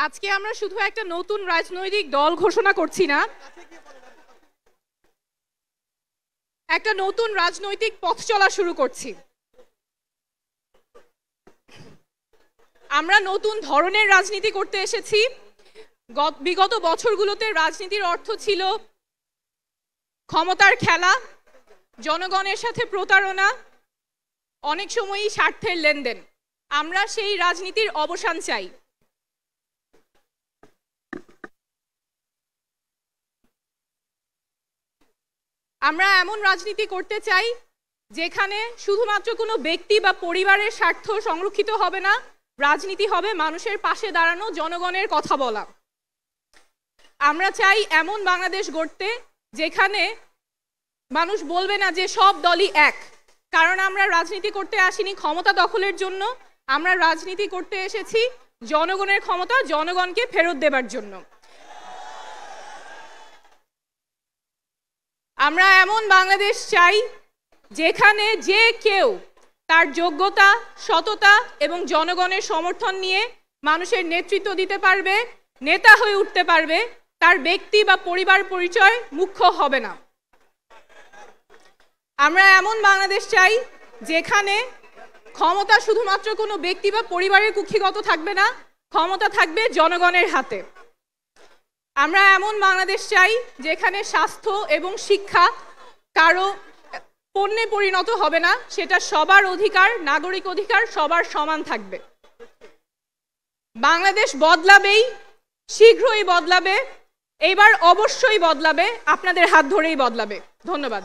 আজকে আমরা শুধু একটা নতুন রাজনৈতিক দল ঘোষণা করছি না, একটা নতুন রাজনৈতিক পথ চলা শুরু করছি। আমরা নতুন ধরনের রাজনীতি করতে এসেছি। বিগত বছরগুলোতে রাজনীতির অর্থ ছিল ক্ষমতার খেলা, জনগণের সাথে প্রতারণা, অনেক সময়ই স্বার্থের লেনদেন। আমরা সেই রাজনীতির অবসান চাই। আমরা এমন রাজনীতি করতে চাই যেখানে শুধুমাত্র কোনো ব্যক্তি বা পরিবারের স্বার্থ সংরক্ষিত হবে না, রাজনীতি হবে মানুষের পাশে দাঁড়ানো, জনগণের কথা বলা। আমরা চাই এমন বাংলাদেশ গড়তে যেখানে মানুষ বলবে না যে সব দলই এক, কারণ আমরা রাজনীতি করতে আসিনি ক্ষমতা দখলের জন্য। আমরা রাজনীতি করতে এসেছি জনগণের ক্ষমতা জনগণকে ফেরত দেবার জন্য। আমরা এমন বাংলাদেশ চাই যেখানে যে কেউ তার যোগ্যতা, সততা এবং জনগণের সমর্থন নিয়ে মানুষের নেতৃত্ব দিতে পারবে, নেতা হয়ে উঠতে পারবে, তার ব্যক্তি বা পরিবার পরিচয় মুখ্য হবে না। আমরা এমন বাংলাদেশ চাই যেখানে ক্ষমতা শুধুমাত্র কোনো ব্যক্তি বা পরিবারের কুক্ষিগত থাকবে না, ক্ষমতা থাকবে জনগণের হাতে। আমরা এমন বাংলাদেশ চাই যেখানে স্বাস্থ্য এবং শিক্ষা কারো পণ্যে পরিণত হবে না, সেটা সবার অধিকার, নাগরিক অধিকার, সবার সমান থাকবে। বাংলাদেশ বদলাবেই, শীঘ্রই বদলাবে, এবার অবশ্যই বদলাবে, আপনাদের হাত ধরেই বদলাবে। ধন্যবাদ।